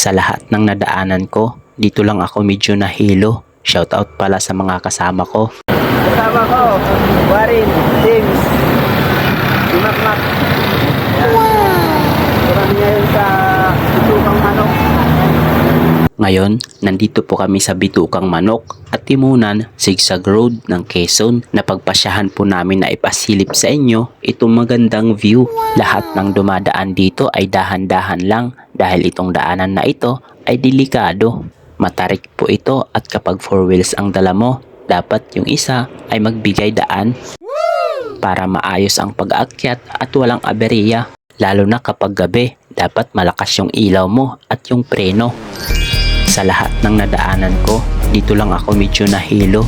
Sa lahat ng nadaanan ko, dito lang ako medyo nahilo. Shoutout pala sa mga kasama ko. Kasama ko, Warren, James, si Macmac. Marami ngayon sa Bitukang Manok. Ngayon, nandito po kami sa Bitukang Manok at Timunan, Zigzag Road ng Quezon. Napagpasyahan po namin na ipasilip sa inyo itong magandang view. Lahat ng dumadaan dito ay dahan-dahan lang dahil itong daanan na ito ay delikado. Matarik po ito at kapag 4 wheels ang dala mo, dapat yung isa ay magbigay daan para maayos ang pag-aakyat at walang aberya. Lalo na kapag gabi, dapat malakas yung ilaw mo at yung preno. Sa lahat ng nadaanan ko, dito lang ako medyo nahilo.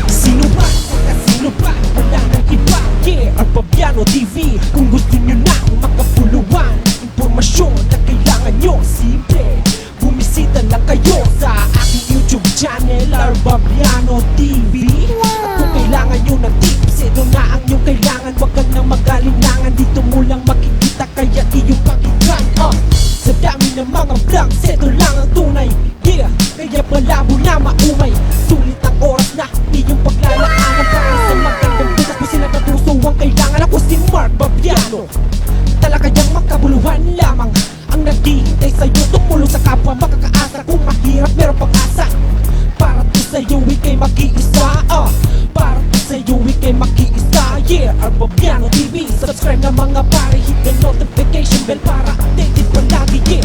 Sino ba? Wala nang iba. Yeah, Arpabiano TV. Kung gusto nyo na makapuluan impormasyon na kailangan nyo, simple bumisita lang kayo sa aking YouTube channel, Arpabiano TV. At kung kailangan nyo ng tips, ito na ang inyong kailangan. Wag kang nang magalinlangan, dito mo lang makikita, kaya iyong pakinggan. Sa dami ng mga vlogs, ito lang ang tunay. Yeah, kaya palabo na maumay. Sulit ang oras na iyong paglalaanan para sa magandang bukas mo sila natuso. Ang kailangan ako si Mark Babiano. Talakayang makabuluhan lamang ang naghihintay sa'yo. Tumulong sa kapwa, makakaasa. Kung mahirap, meron pag-asa. Para to sa'yo, ika'y mag-iisa. Para to sa'yo, ika'y mag-iisa. Yeah, Arpabiano TV. Subscribe na mga pare, hit the notification bell para updated palagi. Yeah,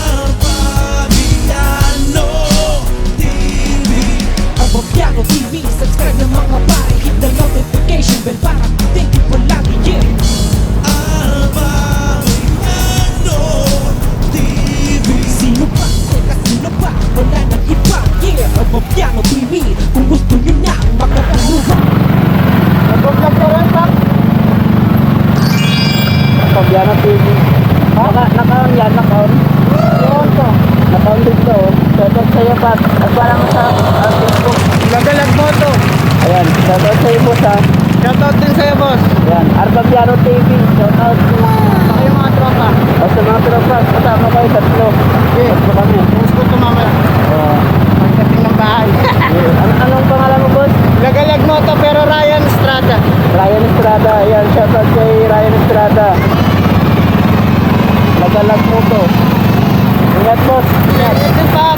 Arpabiano TV. Arpabiano TV. Subscribe na mga pare, hit the notification bell para updated palagi. Yeah, Arpabiano TV. Sino ba? Teka, sino ba? Wala nang iba. Yeah, Arpabiano TV. Kung gusto nyo na makapuluhan. Nag-vlog ka rin, Pak? Arpabiano TV. Naka-on yan, naka-on. Yun to. Naka-on dito. Shoutout sa'yo, Pak. At parang sa Facebook. Nagalag mo to. Ayan, shoutout sa'yo, boss, ha. Shoutout din sa'yo, boss. Ayan, Arpabiano TV. Shoutout sa kayo mga tropa. O sa mga tropa, kasama kayo tatlo. Okay, gusto kami. Gusto ko mamaya. Pagdating ng bahay. Anong pangalan mo, boss? Nagalag mo to, pero Ryan Estrada. Ryan Estrada, ayan, shoutout kay Ryan Estrada. Nagalag mo to. Ingat, boss. Ingat, Pak.